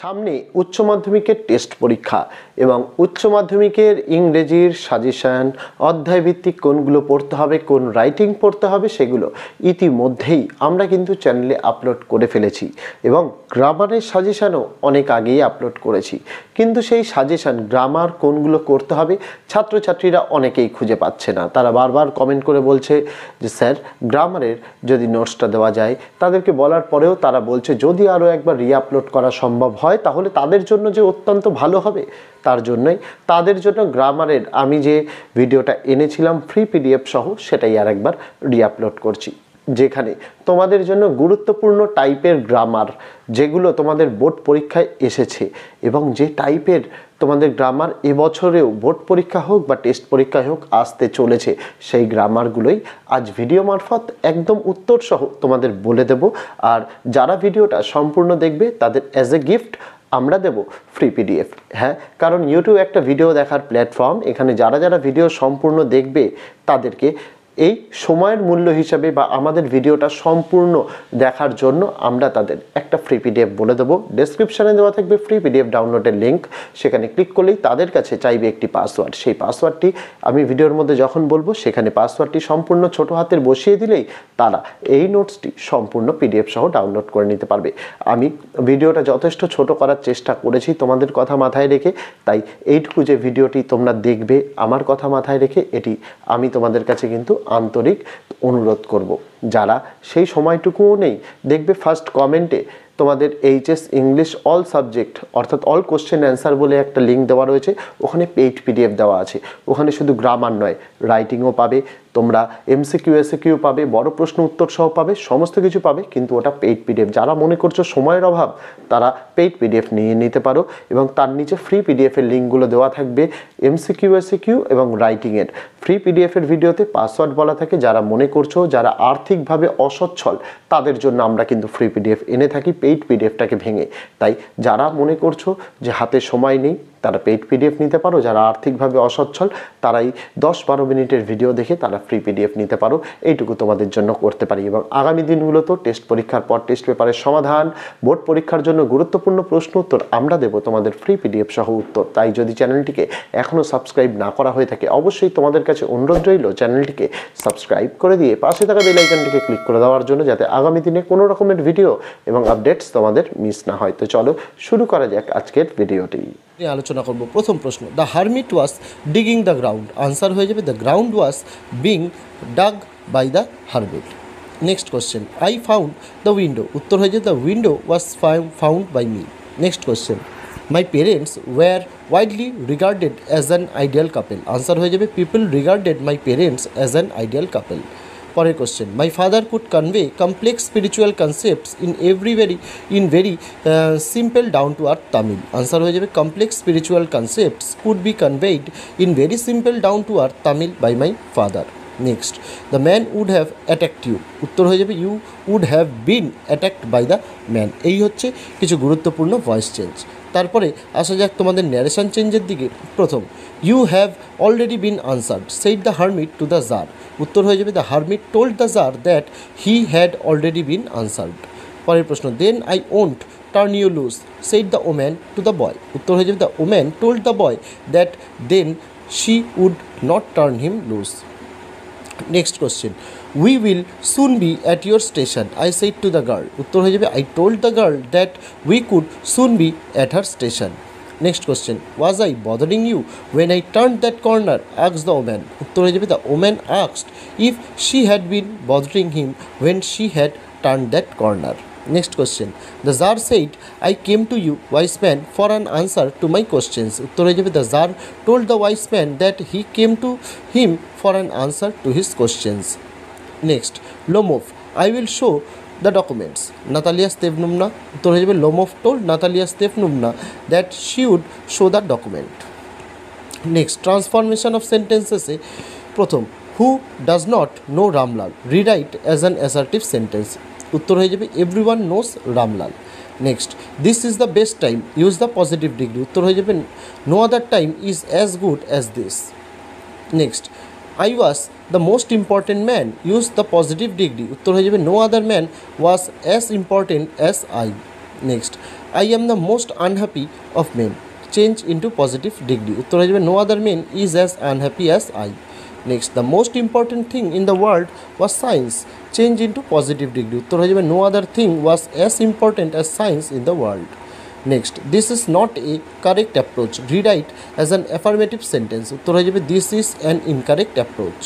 সামনে উচ্চ মাধ্যমিকের টেস্ট পরীক্ষা এবং উচ্চ মাধ্যমিকের ইংরেজির সাজেশন অধ্যায়ভিত্তিক কোনগুলো পড়তে হবে, কোন রাইটিং পড়তে হবে, সেগুলো ইতিমধ্যেই আমরা কিন্তু চ্যানেলে আপলোড করে ফেলেছি এবং গ্রামারের সাজেশনও অনেক আগেই আপলোড করেছি। কিন্তু সেই সাজেশন গ্রামার কোনগুলো করতে হবে ছাত্রছাত্রীরা অনেকেই খুঁজে পাচ্ছে না। তারা বারবার কমেন্ট করে বলছে যে স্যার গ্রামারের যদি নোটসটা দেওয়া যায়। তাদেরকে বলার পরেও তারা বলছে যদি আরও একবার রিআপলোড করা সম্ভব হয় তাহলে তাদের জন্য যে অত্যন্ত ভালো হবে। তার জন্যই তাদের জন্য গ্রামারের আমি যে ভিডিওটা এনেছিলাম ফ্রি পিডিএফ সহ সেটাই আর একবার রিআপলোড করছি, যেখানে তোমাদের জন্য গুরুত্বপূর্ণ টাইপের গ্রামার যেগুলো তোমাদের বোর্ড পরীক্ষায় এসেছে এবং যে টাইপের তোমাদের গ্রামার এবছরেও বোর্ড পরীক্ষা হোক বা টেস্ট পরীক্ষায় হোক আসতে চলেছে, সেই গ্রামারগুলোই আজ ভিডিও মারফত একদম উত্তর সহ তোমাদের বলে দেব। আর যারা ভিডিওটা সম্পূর্ণ দেখবে তাদের অ্যাজ এ গিফট আমরা দেব ফ্রি পিডিএফ। হ্যাঁ, কারণ ইউটিউব একটা ভিডিও দেখার প্ল্যাটফর্ম, এখানে যারা যারা ভিডিও সম্পূর্ণ দেখবে তাদেরকে এই সময়ের মূল্য হিসাবে বা আমাদের ভিডিওটা সম্পূর্ণ দেখার জন্য আমরা তাদের একটা ফ্রি পিডিএফ বলে দেবো। ডেসক্রিপশানে দেওয়া থাকবে ফ্রি পিডিএফ ডাউনলোডের লিঙ্ক, সেখানে ক্লিক করলেই তাদের কাছে চাইবে একটি পাসওয়ার্ড। সেই পাসওয়ার্ডটি আমি ভিডিওর মধ্যে যখন বলবো সেখানে পাসওয়ার্ডটি সম্পূর্ণ ছোট হাতের বসিয়ে দিলেই তারা এই নোটসটি সম্পূর্ণ পিডিএফ সহ ডাউনলোড করে নিতে পারবে। আমি ভিডিওটা যথেষ্ট ছোট করার চেষ্টা করেছি তোমাদের কথা মাথায় রেখে, তাই এইটুকু যে ভিডিওটি তোমরা দেখবে আমার কথা মাথায় রেখে এটি আমি তোমাদের কাছে কিন্তু আন্তরিক অনুরোধ করব। যারা সেই সময়টুকুও নেই, দেখবে ফার্স্ট কমেন্টে তোমাদের এইচএস ইংলিশ অল সাবজেক্ট অর্থাৎ অল কোশ্চেন অ্যান্সার বলে একটা লিঙ্ক দেওয়া রয়েছে, ওখানে পেইড পিডিএফ দেওয়া আছে। ওখানে শুধু গ্রামার নয়, রাইটিংও পাবে, তোমরা এমসিকিউ এসিকিউ পাবে, বড় প্রশ্ন উত্তর সহ পাবে, সমস্ত কিছু পাবে, কিন্তু ওটা পেইড পিডিএফ। যারা মনে করছো সময়ের অভাব তারা পেইড পিডিএফ নিয়ে নিতে পারো এবং তার নিচে ফ্রি পিডিএফের লিঙ্কগুলো দেওয়া থাকবে এমসিকিউ এসিকিউ এবং রাইটিংয়ের। ফ্রি পিডিএফের ভিডিওতে পাসওয়ার্ড বলা থাকে। যারা মনে করছো যারা আর্থিকভাবে অসচ্ছল তাদের জন্য আমরা কিন্তু ফ্রি পিডিএফ এনে থাকি পেইড পিডিএফটাকে ভেঙে। তাই যারা মনে করছো যে হাতে সময় নেই তারা পেইড পিডিএফ নিতে পারো, যারা আর্থিকভাবে অসচ্ছল তারাই 10-12 মিনিটের ভিডিও দেখে তারা ফ্রি পিডিএফ নিতে পারো। এইটুকু তোমাদের জন্য করতে পারি এবং আগামী দিনগুলোতে টেস্ট পরীক্ষার পর টেস্ট পেপারের সমাধান, বোর্ড পরীক্ষার জন্য গুরুত্বপূর্ণ প্রশ্ন উত্তর আমরা দেবো তোমাদের ফ্রি পিডিএফ সহ উত্তর। তাই যদি চ্যানেলটিকে এখনও সাবস্ক্রাইব না করা হয়ে থাকে অবশ্যই তোমাদের কাছে অনুরোধ রইল চ্যানেলটিকে সাবস্ক্রাইব করে দিয়ে পাশে থাকা বেল আইকনটিকে ক্লিক করে দেওয়ার জন্য, যাতে আগামী দিনে কোনো রকমের ভিডিও এবং আপডেটস তোমাদের মিস না হয়। তো চলো শুরু করা যাক আজকের ভিডিওটি। আলোচনা করব। প্রথম প্রশ্ন, the hermit was digging the ground. Answer হয়ে যাবে the ground was being dug by the hermit. Next question, I found the window. উত্তর হয়ে যাবে the window was found by me. Next question, my parents were widely regarded as an ideal couple. Answer হয়ে যাবে people regarded my parents as an ideal couple. পরের question, my father could convey complex spiritual concepts in very simple down to earth Tamil. Answer হয়ে যাবে complex spiritual concepts could be conveyed in very simple down to earth Tamil by my father. Next, the man would have attacked you. উত্তর হয়ে যাবে you would have been attacked by the man. এই হচ্ছে কিছু গুরুত্বপূর্ণ voice change. তারপরে আসা যাক তোমাদের ন্যারেশন চেঞ্জের দিকে। প্রথম, you have already been answered said the hermit to the tsar. উত্তর হয়ে যাবে the hermit told the tsar that he had already been answered. পরের প্রশ্ন, then I won't turn you loose said the woman to the boy. উত্তর হয়ে যাবে the woman told the boy that then she would not turn him loose. Next question, we will soon be at your station I said to the girl. উত্তর হয়ে যাবে I told the girl that we could soon be at her station. Next question, was I bothering you when I turn that corner asked the woman. উত্তর হয়ে যাবে the woman asked if she had been bothering him when she had turn that corner. Next question, the Tsar said, I came to you, wise man, for an answer to my questions. Uttor hoye jabe the Tsar told the wise man that he came to him for an answer to his questions. Next, Lomov, I will show the documents. Natalia Stevnovna, uttor hoye jabe Lomov told Natalia Stevnovna that she would show the document. Next, transformation of sentences e prothom, who does not know Ramlal, rewrite as an assertive sentence. উত্তর হয়ে যাবে everyone knows Ramlal. Next, this is the best time, use the positive degree. উত্তর হয়ে যাবে no other time is as good as this. Next, I was the most important man, use the positive degree. উত্তর হয়ে যাবে no other man was as important as I. Next, I am the most unhappy of men, change into positive degree, উত্তর হয়ে যাবে no other men is as unhappy as I. Next, the most important thing in the world was science, change into positive degree, উত্তর হয়ে যাবে no other thing was as important as science in the world. Next, this is not a correct approach, rewrite as an affirmative sentence, উত্তর হয়ে যাবে this is an incorrect approach.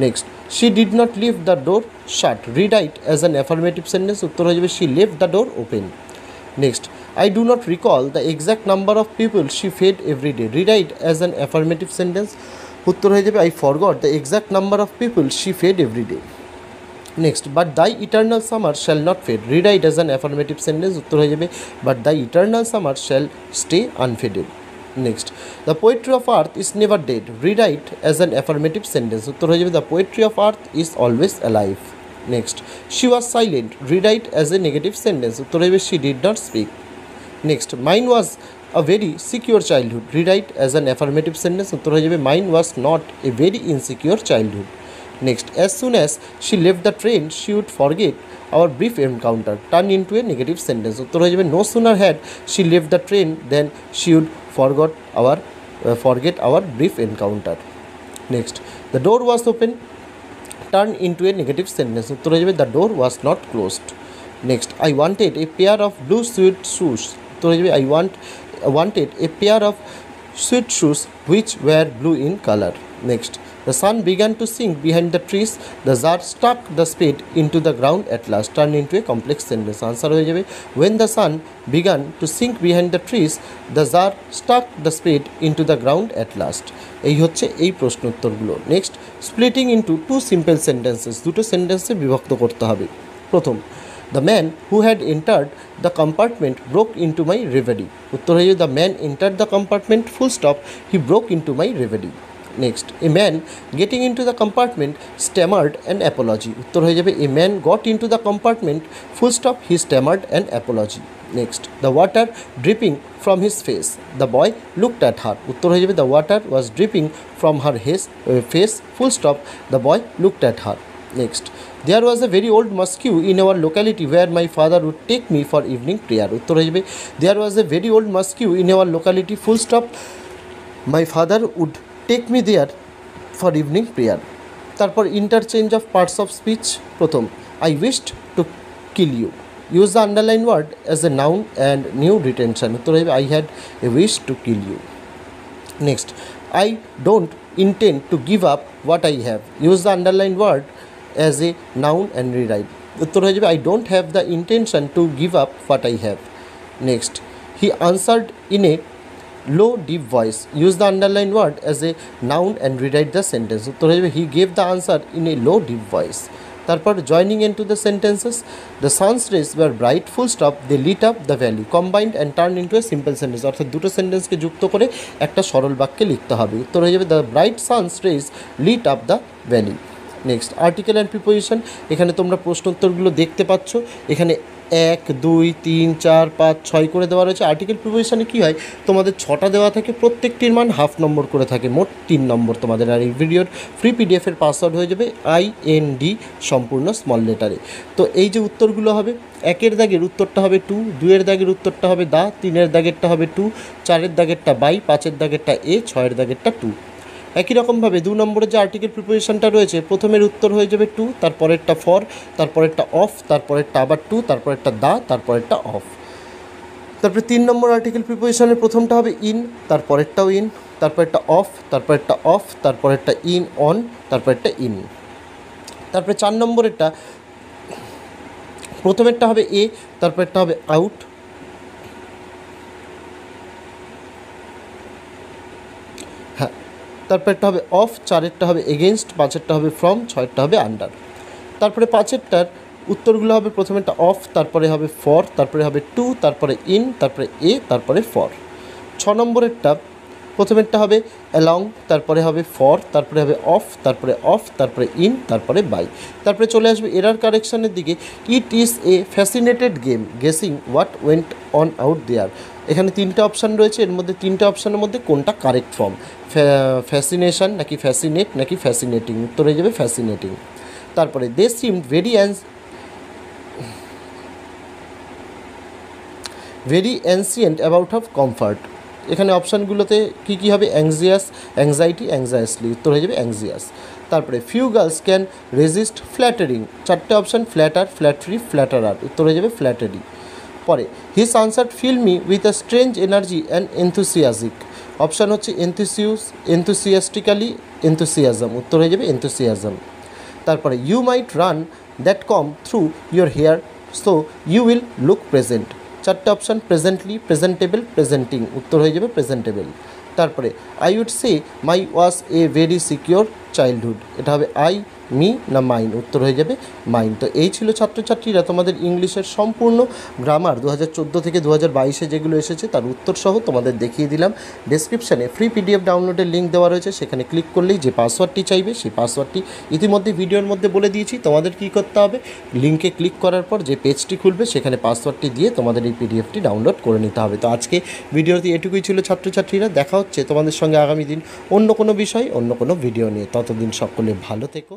Next, she did not leave the door shut, rewrite as an affirmative sentence, উত্তর হয়ে যাবে she left the door open. Next, I do not recall the exact number of people she fed every day, rewrite as an affirmative sentence, উত্তর হয়ে যাবে I forgot the exact number of people she fed every day. Next, but thy eternal summer shall not fade, rewrite as an affirmative sentence, উত্তর হয়ে যাবে but thy eternal summer shall stay unfaded. Next, the poetry of earth is never dead, rewrite as an affirmative sentence, উত্তর হয়ে যাবে the poetry of earth is always alive. Next, she was silent, rewrite as a negative sentence, উত্তর হয়ে যাবে she did not speak. Next, mine was a very secure childhood, rewrite as an affirmative sentence, উত্তর হয়ে যাবে mine was not a very insecure childhood. Next, as soon as she left the train she would forget our brief encounter, turn into a negative sentence, উত্তর হয়ে যাবে no sooner had she left the train than she would forget our brief encounter. Next, the door was open, turn into a negative sentence, উত্তর হয়ে যাবে the door was not closed. Next, I wanted a pair of blue suede shoes, উত্তর হয়ে যাবে I wanted a pair of suede shoes which were blue in color. Next, the sun began to sink behind the trees, the jar stuck the spade into the ground at last, turn into a complex sentence. Answer হয়ে যাবে when the sun began to sink behind the trees, the jar stuck the spade into the ground at last. এই হচ্ছে এই প্রশ্ন উত্তরগুলো। Next, splitting into two simple sentences, দুটো সেন্টেন্সে বিভক্ত করতে হবে। প্রথম, the man who had entered the compartment broke into my reverie, উত্তর হয়ে যাবে the man entered the compartment full stop he broke into my reverie. Next, a man getting into the compartment stammered an apology, উত্তর হয়ে যাবে a man got into the compartment full stop he stammered an apology. Next, the water dripping from his face, the boy looked at her, উত্তর হয়ে যাবে the water was dripping from her face full stop the boy looked at her. Next, there was a very old mosque in our locality where my father would take me for evening prayer, উত্তর হয়ে যাবে there was a very old mosque in our locality full stop my father would take me there for evening prayer. তারপর interchange of parts of speech. প্রথম, I wished to kill you, use the underlined word as a noun and new retention, উত্তর হয়ে যাবে I had a wish to kill you. Next, I don't intend to give up what I have, use the underlined word as a noun and rewrite, উত্তর হয়ে যাবে I don't have the intention to give up what I have. Next, he answered in a low deep voice, use the underlined word as a noun and rewrite the sentence, উত্তর হয়ে যাবে he gave the answer in a low deep voice. তারপর joining into the sentences, the sun's rays were bright full stop they lit up the valley, combined and turn into a simple sentence, অর্থাৎ দুটো সেন্টেন্সকে যুক্ত করে একটা সরল বাক্যে লিখতে হবে, উত্তর হয়ে যাবে the bright sun's rays lit up the valley. Next, article and preposition, এখানে তোমরা প্রশ্ন উত্তরগুলো দেখতে পাচ্ছ, এখানে 1 2 3 4 5 6 করে দেওয়া রয়েছে। আর্টিকেল প্রিপোজিশনে কী হয়, তোমাদের 6টা দেওয়া থাকে, প্রত্যেকটির মান হাফ নম্বর করে থাকে, মোট 3 নম্বর তোমাদের। আর এই ভিডিওর ফ্রি পিডিএফের পাসওয়ার্ড হয়ে যাবে IND সম্পূর্ণ স্মল লেটারে। তো এই যে উত্তরগুলো হবে, 1-এর দাগের উত্তরটা হবে টু, 2-এর দাগের উত্তরটা হবে দা, 3-এর দাগেরটা হবে টু, 4-এর দাগেরটা বাই, 5-এর দাগেরটা এ, 6-এর দাগেরটা টু। একই রকমভাবে 2 নম্বরের যে আর্টিকেল প্রিপোজিশনটা রয়েছে, প্রথমের উত্তর হয়ে যাবে টু, তারপরেরটা ফর, তারপরেরটা অফ, তারপরেরটা আবার টু, তারপরেরটা দা, তারপরেরটা অফ। তারপরে 3 নম্বর আর্টিকেল প্রিপোজিশনের প্রথমটা হবে ইন, তারপরেরটাও ইন, তারপরেরটা অফ, তারপরেরটা অফ, তারপরেরটা ইন অন, তারপরেরটা ইন। তারপরে 4 নম্বরেরটা প্রথমেরটা হবে এ, তারপরেরটা হবে আউট, হ্যাঁ, তারপরেরটা হবে অফ, 4-এরটা হবে এগেনস্ট, 5-এরটা হবে ফ্রম, 6-এরটা হবে আন্ডার। তারপরে 5-এরটার উত্তরগুলো হবে প্রথমেরটা অফ, তারপরে হবে ফর, তারপরে হবে টু, তারপরে ইন, তারপরে এ, তারপরে ফর। 6 নম্বরেরটা প্রথমেরটা হবে অ্যালং, তারপরে হবে ফর, তারপরে হবে অফ, তারপরে অফ, তারপরে ইন, তারপরে বাই। তারপরে চলে আসবে এরার কারেকশানের দিকে, it is a fascinated game guessing what went on out there. এখানে 3টে অপশান রয়েছে, এর মধ্যে 3টে অপশানের মধ্যে কোনটা কারেক্ট ফর্ম, ফ্যাসিনেশন নাকি ফ্যাসিনেট নাকি ফ্যাসিনেটিং, উত্তর হয়ে যাবে ফ্যাসিনেটিং। তারপরে very ancient about of comfort. এখানে অপশানগুলোতে কী কী হবে? অ্যাংজিয়াস, অ্যাংজাইটি, অ্যাংজায়াসলি, উত্তর হয়ে যাবে অ্যাংজিয়াস। তারপরে few girls can resist flattering, চারটে অপশান ফ্ল্যাটার, ফ্ল্যাটারি, ফ্ল্যাটারার, উত্তর হয়ে যাবে ফ্ল্যাটারি। পরে his answer fill me with a strange energy and enthusiastic, option হচ্ছে এনথুসিয়াস্টিক্যালি, এনথুসিয়াজম, উত্তর হয়ে যাবে এনথুসিয়াজম। তারপরে you might run that comb through your hair so you will look present, চারটে অপশান প্রেজেন্টলি, প্রেজেন্টেবল, প্রেজেন্টিং, উত্তর হয়ে যাবে presentable. তারপরে I would say my was a very secure childhood, এটা হবে আই, মি না মাইন, উত্তর হয়ে যাবে মাইন। তো এই ছিল ছাত্রছাত্রীরা তোমাদের ইংলিশের সম্পূর্ণ গ্রামার 2014 থেকে 2022 যেগুলো এসেছে তার উত্তর সহ তোমাদের দেখিয়ে দিলাম। ডেসক্রিপশানে ফ্রি পিডিএফ ডাউনলোডের লিঙ্ক দেওয়া রয়েছে, সেখানে ক্লিক করলেই যে পাসওয়ার্ডটি চাইবে সেই পাসওয়ার্ডটি ইতিমধ্যে ভিডিওর মধ্যে বলে দিয়েছি। তোমাদের কী করতে হবে? লিঙ্কে ক্লিক করার পর যে পেজটি খুলবে সেখানে পাসওয়ার্ডটি দিয়ে তোমাদের এই পিডিএফটি ডাউনলোড করে নিতে হবে। তো আজকে ভিডিওটি এটুকুই ছিল ছাত্রছাত্রীরা, দেখা হচ্ছে তোমাদের সঙ্গে আগামী দিন অন্য কোনো বিষয়, অন্য কোনো ভিডিও নিয়ে। ততদিন সকলে ভালো থেকো।